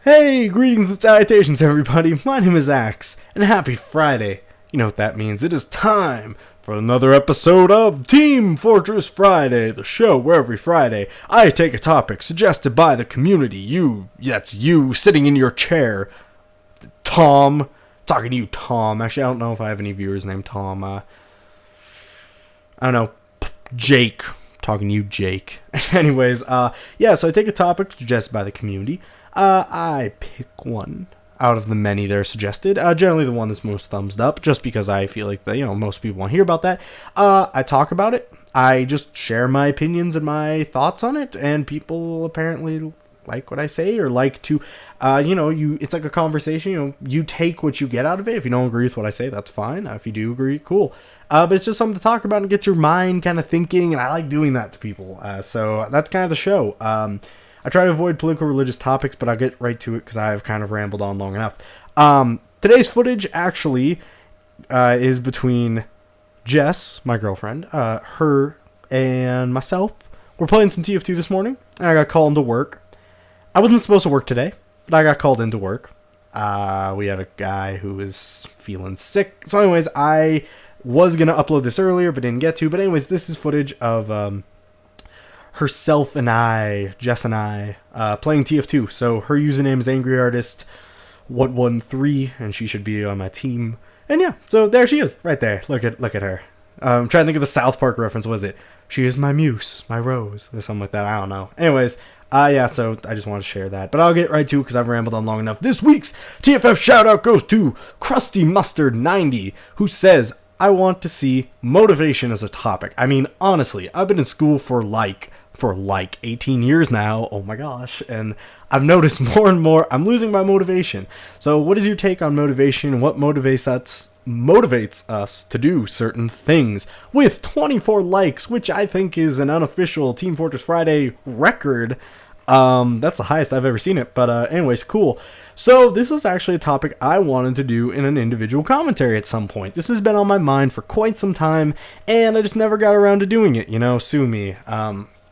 Hey, greetings and salutations, everybody. My name is Axe, and happy Friday. You know what that means. It is time for another episode of Team Fortress Friday, the show where every Friday I take a topic suggested by the community. That's you, sitting in your chair. Tom. Talking to you, Tom. Actually, I don't know if I have any viewers named Tom. I don't know. Jake. Talking to you, Jake. Anyways, so I take a topic suggested by the community. I pick one out of the many that are suggested. Generally the one that's most thumbs up, just because I feel like most people want to hear about that. I talk about it. I just share my opinions and my thoughts on it, and people apparently like what I say, or like to, it's like a conversation. You take what you get out of it. If you don't agree with what I say, that's fine. If you do agree, cool. But it's just something to talk about and gets your mind kind of thinking, and I like doing that to people. So that's kind of the show. I try to avoid political religious topics, but I'll get right to it because I've kind of rambled on long enough. Today's footage actually is between Jess, my girlfriend, her, and myself. We're playing some TF2 this morning, and I got called into work. I wasn't supposed to work today, but I got called into work. We had a guy who was feeling sick. So anyways, I was going to upload this earlier, but didn't get to. But anyways, this is footage of herself and I, Jess and I, playing TF2. So her username is AngryArtist113, and she should be on my team. And yeah, so there she is, right there. Look at her. I'm trying to think of the South Park reference. Was it? She is my muse, my rose, or something like that. I don't know. Anyways, so I just want to share that. But I'll get right to it because I've rambled on long enough. This week's TFF shoutout goes to Krusty Mustard 90, who says, I want to see motivation as a topic. I mean, honestly, I've been in school for 18 years now. Oh my gosh. And I've noticed more and more I'm losing my motivation. So what is your take on motivation? What motivates us to do certain things? With 24 likes, which I think is an unofficial Team Fortress Friday record. That's the highest I've ever seen it. But anyways, cool. So this was actually a topic I wanted to do in an individual commentary at some point. This has been on my mind for quite some time, and I just never got around to doing it. Sue me.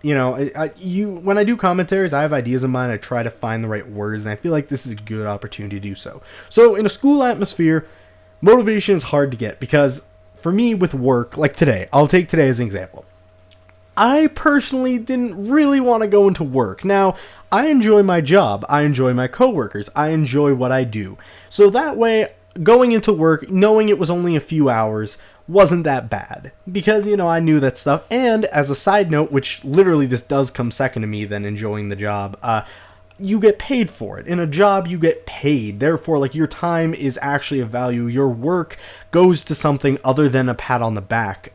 When I do commentaries, I have ideas in mind. I try to find the right words, and I feel like this is a good opportunity to do so. So in a school atmosphere, motivation is hard to get because for me with work, like today, I'll take today as an example. I personally didn't really want to go into work. Now, I enjoy my job. I enjoy my coworkers. I enjoy what I do. So that way, going into work, knowing it was only a few hours, wasn't that bad. Because, I knew that stuff. And as a side note, which literally this does come second to me than enjoying the job, you get paid for it. In a job, you get paid. Therefore, your time is actually of value. Your work goes to something other than a pat on the back.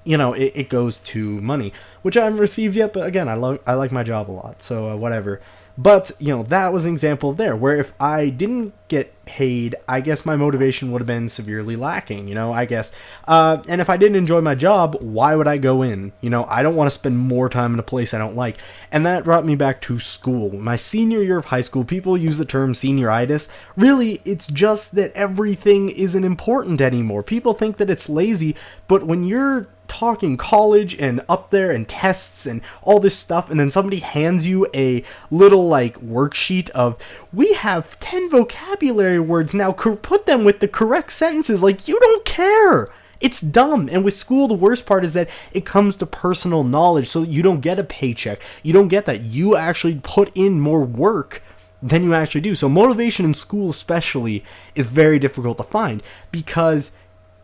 It goes to money, which I haven't received yet. But again, I like my job a lot. So whatever. But, that was an example there where if I didn't get paid, I guess my motivation would have been severely lacking, I guess. And if I didn't enjoy my job, why would I go in? I don't want to spend more time in a place I don't like. And that brought me back to school. My senior year of high school, people use the term senioritis. Really, it's just that everything isn't important anymore. People think that it's lazy, but when you're talking college and up there and tests and all this stuff, and then somebody hands you a little worksheet of, we have 10 vocabulary words now, put them with the correct sentences, you don't care. It's dumb. And with school, the worst part is that it comes to personal knowledge, so you don't get a paycheck. You don't get that. You actually put in more work than you actually do. So motivation in school especially is very difficult to find because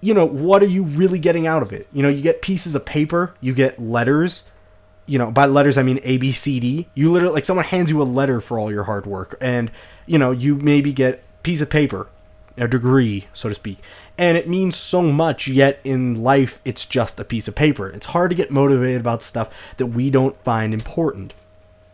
what are you really getting out of it? You get pieces of paper, you get letters. By letters, I mean A, B, C, D. You literally, someone hands you a letter for all your hard work. And, you maybe get a piece of paper, a degree, so to speak. And it means so much, yet in life, it's just a piece of paper. It's hard to get motivated about stuff that we don't find important.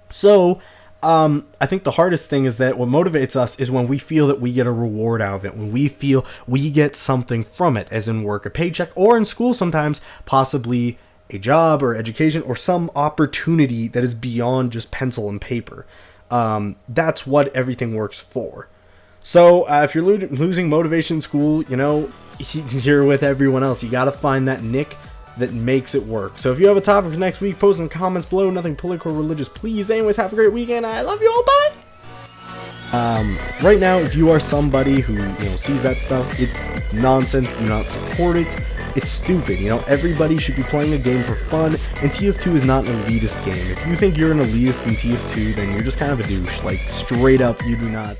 So, I think the hardest thing is that what motivates us is when we feel that we get a reward out of it, when we feel we get something from it, as in work, a paycheck, or in school sometimes, possibly a job or education or some opportunity that is beyond just pencil and paper. That's what everything works for. So if you're losing motivation in school, you're with everyone else. You got to find that nick that makes it work. So if you have a topic for next week, post in the comments below. Nothing political or religious, please. Anyways, have a great weekend. I love you all. Bye. Right now, if you are somebody who, sees that stuff, it's nonsense. Do not support it. It's stupid. Everybody should be playing a game for fun, and TF2 is not an elitist game. If you think you're an elitist in TF2, then you're just kind of a douche. Like, straight up, you do not